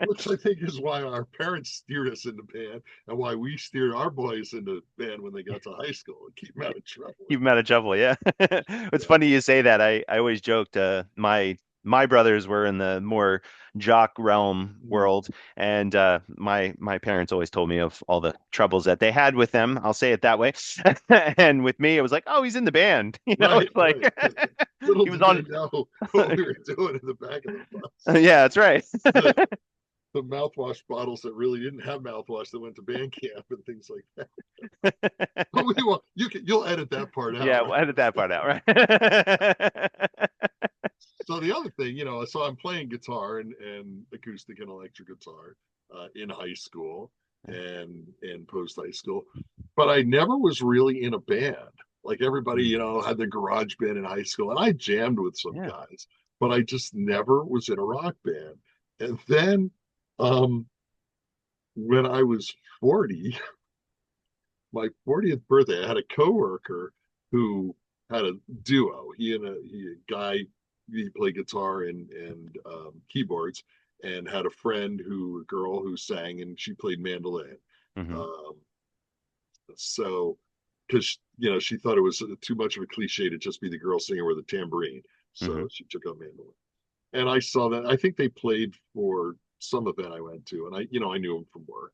Which I think is why our parents steered us into band and why we steered our boys into band when they got to high school and keep them out of trouble. Keep him out of trouble, yeah. It's Yeah. funny you say that. I always joked, my brothers were in the more jock realm Mm. world, and my parents always told me of all the troubles that they had with them. I'll say it that way. And with me, it was like, oh, he's in the band. Right, It's like right. Little he was did they on. know what we were doing in the back of the bus. Yeah, that's right. The, the mouthwash bottles that really didn't have mouthwash that went to band camp and things like that. But you'll edit that part out, Yeah, right? we'll edit that part out, right? So the other thing, so I'm playing guitar and acoustic and electric guitar in high school and post high school, but I never was really in a band. Like everybody, Mm. had the garage band in high school, and I jammed with some Yeah. guys, but I just never was in a rock band. And then um, when I was 40, my 40th birthday, I had a coworker who had a duo. He a guy, he played guitar and keyboards, and had a girl who sang, and she played mandolin. Hmm. Um, so, because she thought it was too much of a cliche to just be the girl singer with a tambourine, so Hmm. she took up mandolin. And I saw that. I think they played for some event I went to, and I knew him from work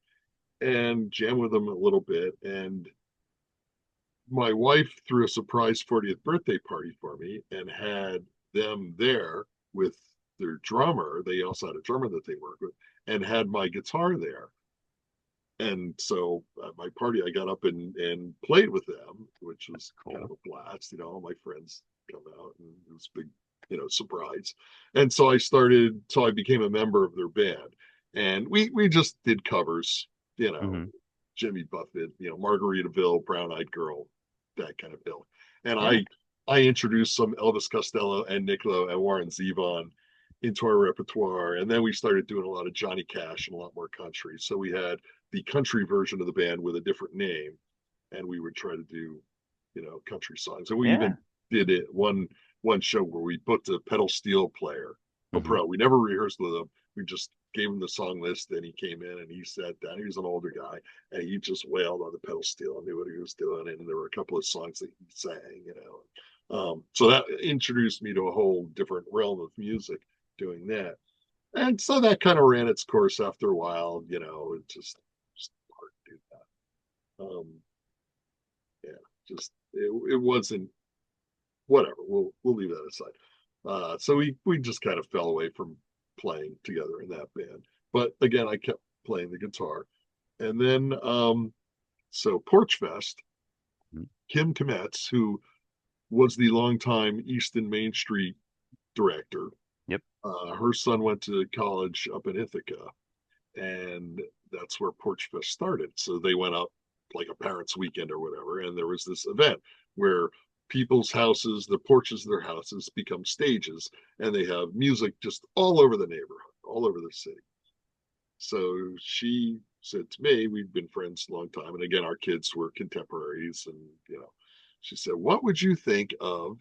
and jammed with him a little bit. And my wife threw a surprise 40th birthday party for me and had them there with their drummer. They also had a drummer that they worked with, and had my guitar there. And so at my party, I got up and played with them, which was kind of Cool. a blast. All my friends come out, and it was a big, surprise. And so I became a member of their band, and we just did covers, you know, Hmm. Jimmy Buffett, Margaritaville, Brown Eyed Girl, that kind of ilk. And Yeah. I introduced some Elvis Costello and Nick Lowe and Warren Zevon into our repertoire, and then we started doing a lot of Johnny Cash and a lot more country. So we had the country version of the band with a different name, and we would try to do, country songs. And we Yeah. even did it one show where we booked a pedal steel player, a Hmm. pro. We never rehearsed with him. We just gave him the song list, and he came in and he sat down. He was an older guy, and he just wailed on the pedal steel and knew what he was doing. And there were a couple of songs that he sang. So that introduced me to a whole different realm of music doing that. And so that kind of ran its course after a while. It just hard to do that. Yeah, just it wasn't whatever. We'll leave that aside. So we just kind of fell away from playing together in that band. But again, I kept playing the guitar, and then so Porch Fest, Kim Kometz, who was the longtime Easton Main Street director, Yep. Her son went to college up in Ithaca, and that's where Porch Fest started. So they went up like a parents' weekend or whatever, and there was this event where people's houses, the porches of their houses, become stages, and they have music just all over the neighborhood, all over the city. So she said to me, we'd been friends a long time, and again, our kids were contemporaries, and she said, "What would you think of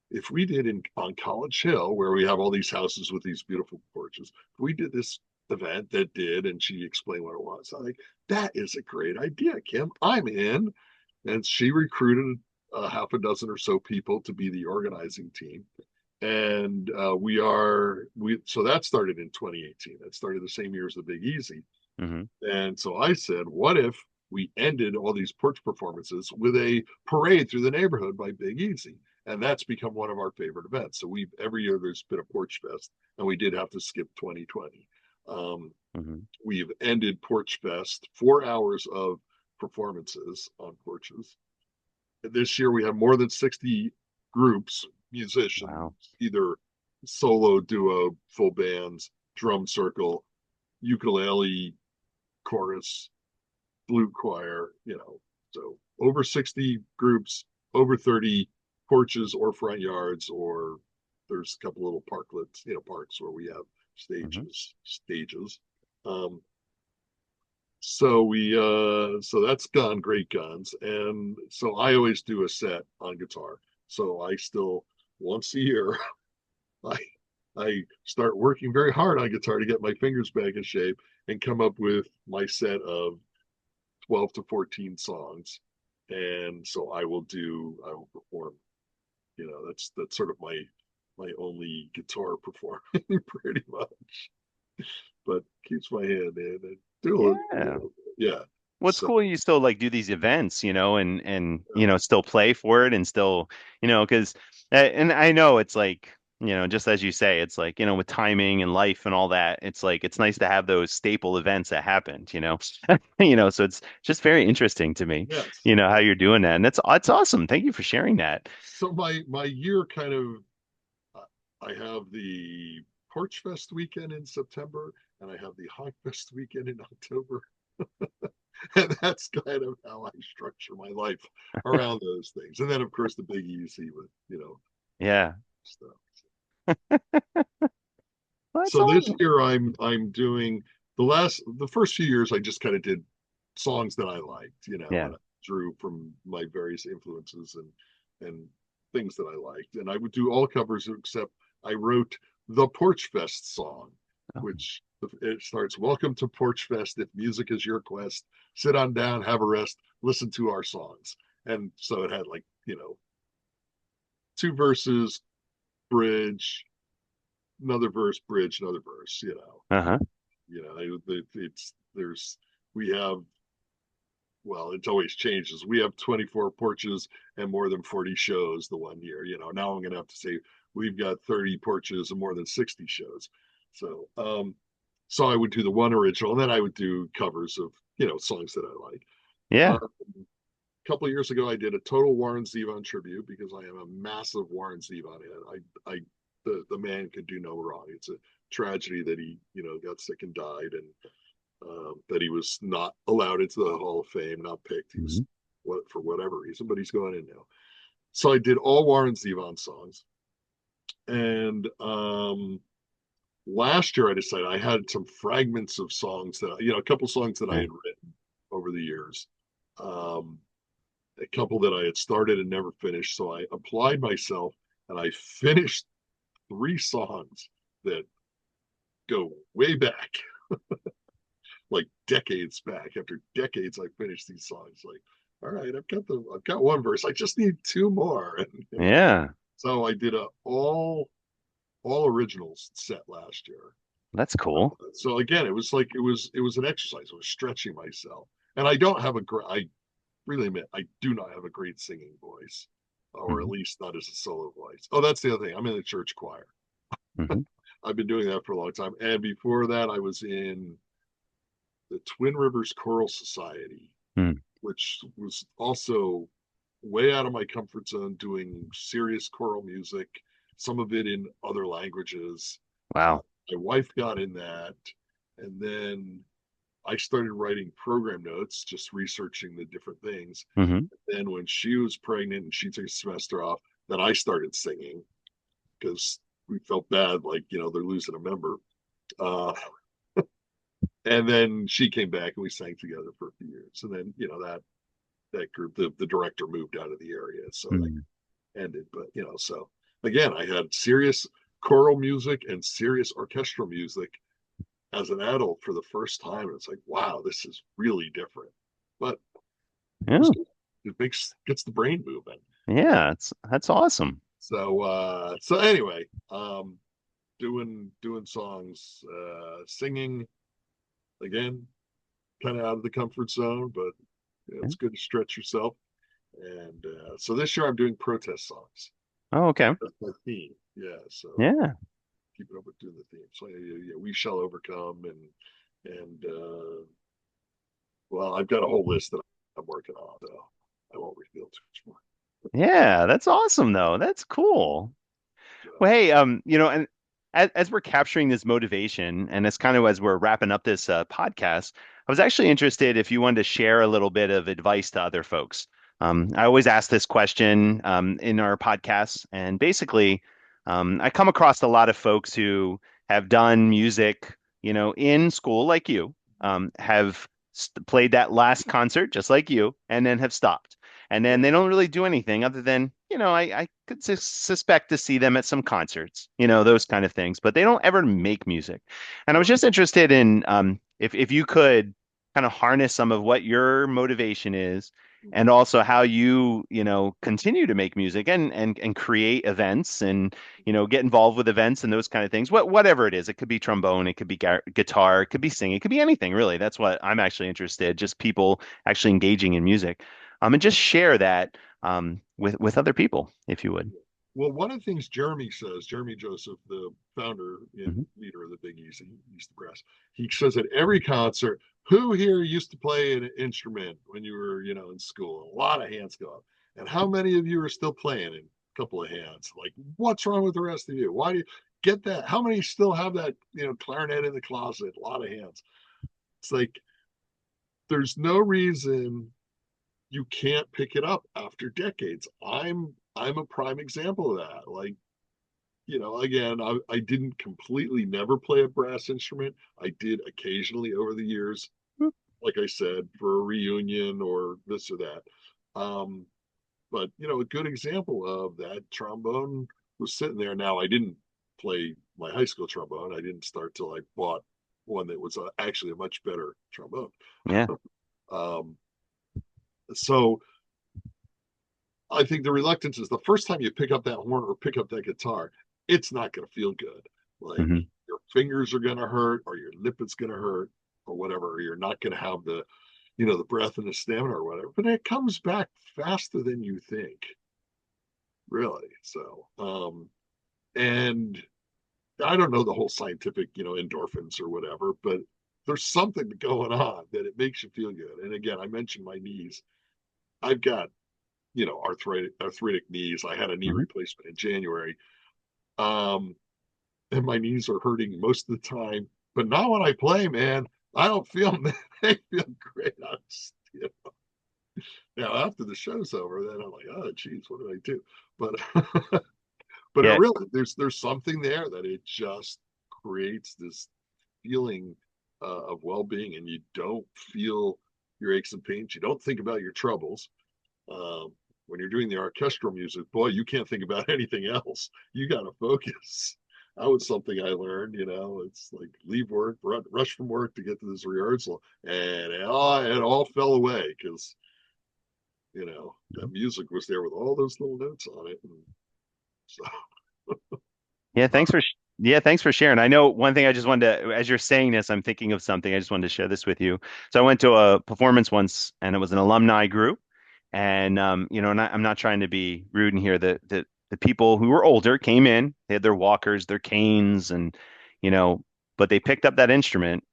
if we did on College Hill, where we have all these houses with these beautiful porches, if we did this event that did," and she explained what it was. I'm like, that is a great idea, Kim. I'm in. And she recruited a half a dozen or so people to be the organizing team. And so that started in 2018. That started the same year as the Big Easy. Mm-hmm. And so I said, what if we ended all these porch performances with a parade through the neighborhood by Big Easy? And that's become one of our favorite events. So we've every year there's been a Porch Fest, and we did have to skip 2020. Um, Mm-hmm. we've ended Porch Fest, 4 hours of performances on porches. This year we have more than 60 groups, musicians, Wow. either solo, duo, full bands, drum circle, ukulele, chorus, flute choir, so over 60 groups, over 30 porches or front yards, or there's a couple little parklets, parks where we have Mm-hmm. stages. Um, so that's gone great guns. And so I always do a set on guitar. So I still once a year I I start working very hard on guitar to get my fingers back in shape and come up with my set of 12 to 14 songs. And so I will perform, that's sort of my only guitar performing pretty much, but keeps my hand in and do it, Yeah. yeah. What's So cool, you still like do these events, and still play for it and still, because and I know it's like, just as you say, it's like, with timing and life and all that, it's like it's nice to have those staple events that happened, so it's just very interesting to me, yes, how you're doing that. And it's awesome. Thank you for sharing that. so my year kind of, I have the Porch Fest weekend in September, and I have the Honk Fest weekend in October. And that's kind of how I structure my life around those things. And then, of course, the Big Easy with, Yeah. stuff. Well, that's So this awesome. year I'm doing the first few years I just kind of did songs that I liked, Yeah. and I drew from my various influences and things that I liked. And I would do all covers except I wrote the Porch Fest song, Oh. which it starts, "Welcome to Porch Fest. If music is your quest, sit on down, have a rest, listen to our songs." And so it had like, two verses, bridge, another verse, bridge, another verse, Uh-huh. it's there's we have, well, it always changes. We have 24 porches and more than 40 shows the one year. Now I'm gonna have to say we've got 30 porches and more than 60 shows. So I would do the one original, and then I would do covers of songs that I like. Yeah. A couple of years ago I did a total Warren Zevon tribute because I am a massive Warren Zevon head. The man could do no wrong. It's a tragedy that he got sick and died, and that he was not allowed into the Hall of Fame, not picked. He was, Hmm. for whatever reason, but he's going in now. So I did all Warren Zevon songs, and last year I decided I had some fragments of songs that a couple songs that I Yeah. had written over the years, um, a couple that I had started and never finished. So I applied myself, and I finished three songs that go way back, like decades back. After decades, I finished these songs. Like, all right, I've got one verse. I just need two more. And Yeah. so I did a all originals set last year. That's cool. So again, it was an exercise. I was stretching myself, and I don't have a great. I really admit I do not have a great singing voice, or at Hmm. least not as a solo voice. Oh, that's the other thing. I'm in the church choir. Hmm. I've been doing that for a long time, and before that, I was in the Twin Rivers Choral Society, Hmm. which was also way out of my comfort zone, doing serious choral music. some of it in other languages. Wow. My wife got in that, and then I started writing program notes, just researching the different things. Hmm. Then when she was pregnant and she took a semester off, then I started singing because we felt bad, like, they're losing a member. Uh, and then she came back and we sang together for a few years. And then, that group, the director moved out of the area. So Hmm. that ended. But, so again, I had serious choral music and serious orchestral music as an adult for the first time. And it's like, wow, this is really different. But it was Yeah. good. It gets the brain moving. Yeah. That's awesome. So anyway, doing songs, singing again, kind of out of the comfort zone, but Yeah. it's good to stretch yourself. And so this year I'm doing protest songs. Oh, okay. That's my theme. Yeah, so Yeah. keeping up with doing the theme. So yeah, we shall overcome, and well, I've got a whole list that I'm working on, so I won't reveal too much more. Yeah. That's awesome though. That's cool. So, Well, hey, and as we're capturing this motivation, and as kind of as we're wrapping up this podcast, I was actually interested if you wanted to share a little bit of advice to other folks. I always ask this question in our podcasts, and basically, I come across a lot of folks who have done music, in school like you, have played that last concert just like you, and then have stopped. And then yeah, they don't really do anything other than, I could suspect to see them at some concerts, those kind of things, but they don't ever make music. And I was right. just interested in if you could kind of harness some of what your motivation is and also how you, continue to make music and create events and, get involved with events and those kind of things. Whatever it is, it could be trombone, it could be guitar, it could be singing, it could be anything really. That's what I'm actually interested, just people actually engaging in music. And just share that with other people, if you would. Well, one of the things Jeremy says, Jeremy Joseph, the founder Hmm. and leader of the Big Easy, East Brass, he says at every concert, who here used to play an instrument when you were, in school? A lot of hands go up. And how many of you are still playing? And a couple of hands. Like, what's wrong with the rest of you? Why do you get that? How many still have that, clarinet in the closet? A lot of hands. It's like there's no reason you can't pick it up after decades. I'm a prime example of that. Like, again, I didn't completely never play a brass instrument. I did occasionally over the years, like I said, for a reunion or this or that. Um, but a good example of that trombone was sitting there. Now I didn't play my high school trombone. I didn't start till I bought one that was actually a much better trombone. Yeah. Um, so I think the reluctance is the first time you pick up that horn or pick up that guitar, it's not going to feel good. Like Hmm. your fingers are going to hurt, or your lip is going to hurt, or whatever. Or you're not going to have the breath and the stamina or whatever. But it comes back faster than you think, really. So, and I don't know the whole scientific, endorphins or whatever, but there's something going on that it makes you feel good. And again, I mentioned my knees. I've got arthritic knees. I had a knee Hmm. replacement in January, um, and my knees are hurting most of the time. But not when I play, man. I don't feel they feel great. Now after the show's over, then I'm like, oh, geez, what did I do? But but it Yeah. really there's something there that it just creates this feeling of well-being, and you don't feel your aches and pains. You don't think about your troubles. Um, when you're doing the orchestral music, boy, you can't think about anything else. You got to focus. That was something I learned. It's like leave work, rush from work to get to this rehearsal, and it all fell away because that music was there with all those little notes on it. And so, Yeah, thanks for sharing. I know one thing I just wanted to, as you're saying this, I'm thinking of something. I just wanted to share this with you. So I went to a performance once, and it was an alumni group, and I'm not trying to be rude in here. The people who were older came in, they had their walkers, their canes, and you know, but they picked up that instrument,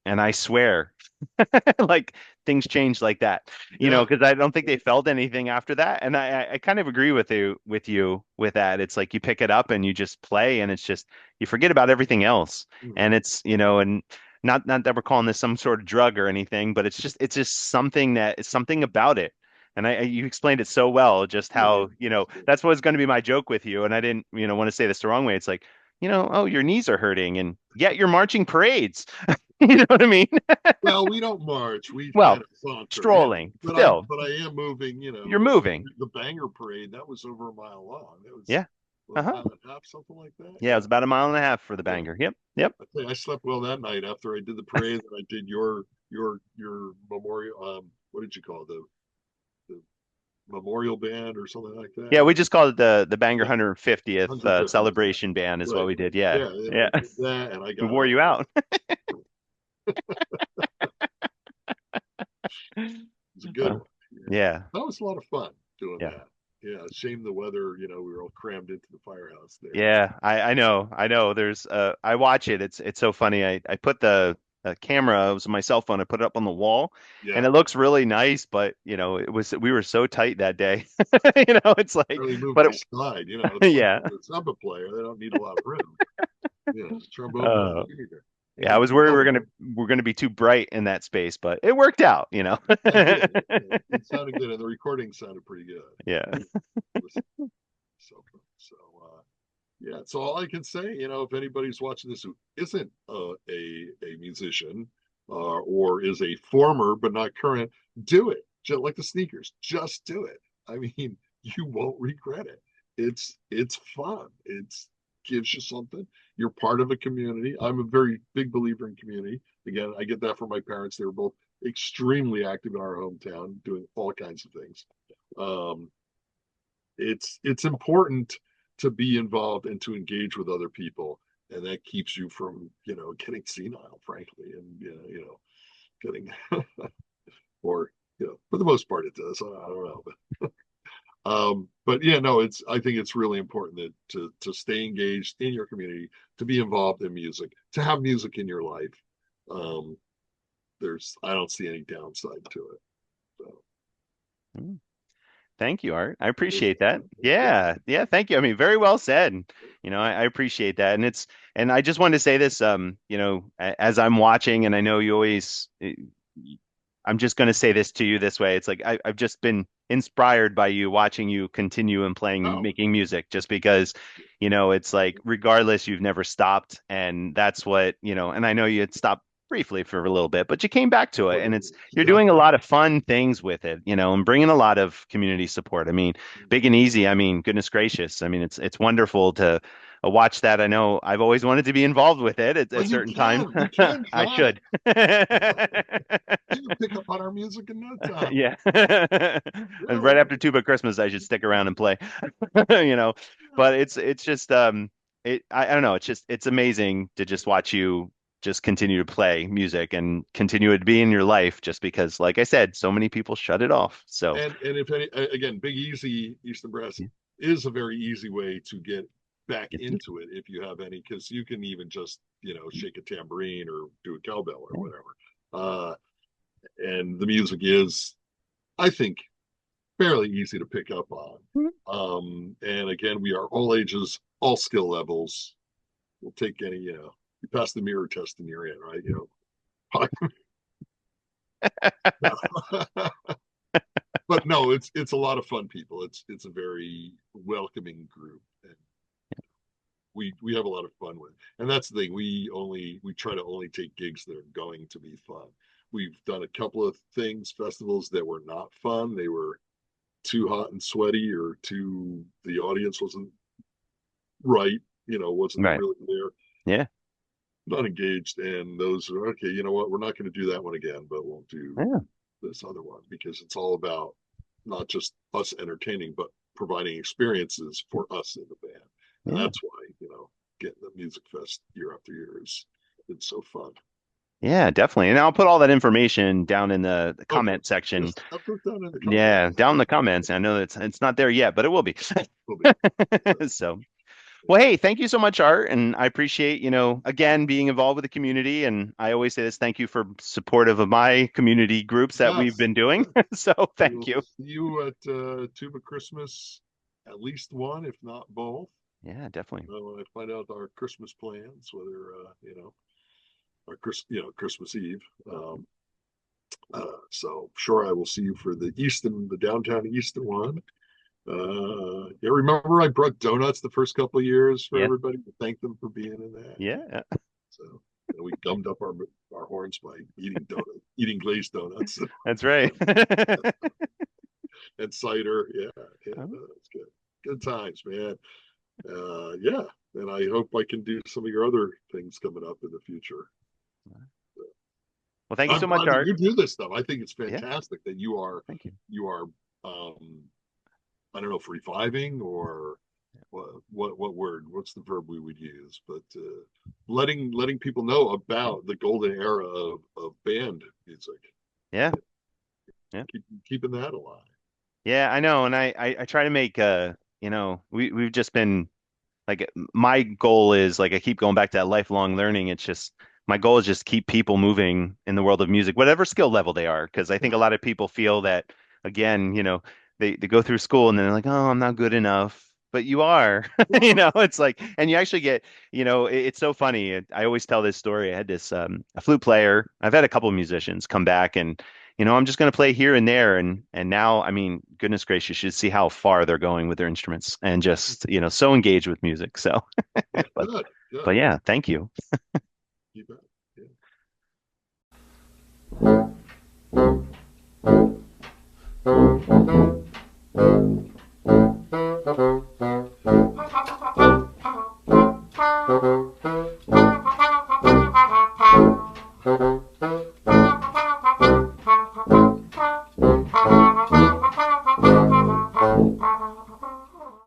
and I swear, Like things changed like that, Yeah. because I don't think they felt anything after that. And I kind of agree with you with that. It's like you pick it up and you just play, and it's just you forget about everything else. And Mhm. it's, and not that we're calling this some sort of drug or anything, but it's just something that it's something about it. And you explained it so well, just Yeah. how, that's what's going to be my joke with you. And I didn't, want to say this the wrong way. It's like, oh, your knees are hurting, and yet you're marching parades. You know what I mean? Well, we don't march. We kind Well, of saunter, strolling still. but I am moving. You're moving. The banger parade that was over a mile long. It was Yeah. what, a Uh-huh. mile and a half, something like that. Yeah, it Yeah, was about a mile and a half for the yeah. banger. Yep. Yep. I think I slept well that night after I did the parade. And I did your memorial. What did you call it? The memorial band or something like Yeah, that. we just called it the Banger Yeah, 150th 150th. celebration band is what Right. we did. Yeah. Yeah, and I Yeah. did that, and I We got wore home. you out. It was a good Uh, one. Yeah. yeah. That was a lot of fun doing Yeah. that. Yeah, shame the weather. We were all crammed into the firehouse there. Yeah, I know. I know. There's I watch it. It's so funny. I put the camera, it was my cell phone, I put it up on the wall, and Yeah, it looks really nice, but we were so tight that day. It's like, barely moved but my slide. It's like yeah. the trumpet player. They don't need a lot of room. Yeah, trombone Uh player either. yeah, I And was worried we were gonna be too bright in that space, but it worked out. I did. It sounded good, and the recording sounded pretty good. Yeah. It was so fun. So yeah, so all I can say, if anybody's watching this who isn't a musician or is a former but not current, do it. Just like the sneakers, just do it. I mean, you won't regret it. It's fun. It's gives you something. You're part of a community. I'm a very big believer in community. Again, I get that from my parents. They were both extremely active in our hometown, doing all kinds of things. Um, it's important to be involved and to engage with other people, and that keeps you from getting senile, frankly, and getting or for the most part it does. I don't know, but yeah, no, it's I think it's really important that to stay engaged in your community, to be involved in music, to have music in your life. um there's I don't see any downside to it. So Mm. Thank you, Art. I yeah, appreciate that. yeah, Yeah, yeah, thank you. I mean, very well said. I appreciate that. And I just wanted to say this, as I'm watching, and I know you always, I'm just going to say this to you this way. It's like I've just been inspired by you watching you continue and playing, oh, making music, just because, it's like regardless, you've never stopped. And that's what, and I know you had stopped briefly for a little bit, but you came back to it, and you're yeah. doing a lot of fun things with it, and bringing a lot of community support. I mean, big and easy. I mean, goodness gracious. I mean, it's wonderful to watch that. I know I've always wanted to be involved with it at Well, certain times. you can, I John. should. You can pick up on our music in no time. Yeah. And right Really? after Tuba Christmas, I should stick around and play. You know, Yeah. but it's just I don't know, it's amazing to just watch you just continue to play music and continue it to be in your life just because, like I said, so many people shut it off. So And if any, again, Big Easy Eastern Brass yeah. is a very easy way to get back into it if you have any, because you can even just shake a tambourine or do a cowbell or whatever. Uh, and the music is, I think, fairly easy to pick up on. And again, we are all ages, all skill levels. We'll take any, you pass the mirror test and you're in, right? But no, it's a lot of fun people. It's a very welcoming group, and we have a lot of fun with. And that's the thing. We try to only take gigs that are going to be fun. We've done a couple of things, festivals that were not fun. They were too hot and sweaty, or too the audience wasn't right. Wasn't Right. really there, Yeah. not engaged. And those are okay. You know what? We're not going to do that one again, but we'll do Yeah. this other one, because it's all about not just us entertaining, but providing experiences for us in the band. And Yeah. that's why, getting the music fest year after year is it's so fun. Yeah, definitely. And I'll put all that information down in the Oh, comment section. yes, I'll put that in the Yeah, comments. down in the comments. I know it's not there yet, but it will be. Will be. So Well, hey, thank you so much, Art, and I appreciate, again, being involved with the community. And I always say this, thank you for supportive of my community groups that we've Yes, been doing. yes. So We thank will you. see you at Tuba Christmas, at least one, if not both. Yeah, definitely. When I find out our Christmas plans, whether our Christmas Eve. So sure, I will see you for the downtown Easton one. Yeah, remember I brought donuts the first couple of years for Yeah, everybody to thank them for being in that. yeah, So we gummed up our horns by eating glazed donuts that's right. and cider. Yeah, yeah, Um, no, it's good. Good times, man. Yeah, and I hope I can do some of your other things coming up in the future. Well, thank you I'm so much, glad that Art. you do this stuff. I think it's Yeah, fantastic that thank you. you are I don't know if reviving or what word what's the verb we would use, but letting people know about the golden era of band music. Yeah, yeah. Keeping that alive. Yeah, I know. And I try to make, we've just been like, my goal is like, I keep going back to that lifelong learning. It's just, my goal is just keep people moving in the world of music, whatever skill level they are. Because I think a lot of people feel that, again, they go through school and then they're like, oh, I'm not good enough. But you are, it's like, and you actually get, it's so funny. I always tell this story. I had this, a flute player. I've had a couple of musicians come back and, I'm just going to play here and there. And now, I mean, goodness gracious, you should see how far they're going with their instruments and just, so engaged with music. So, Yeah, but, good, but good. yeah, thank you. You bet. Yeah.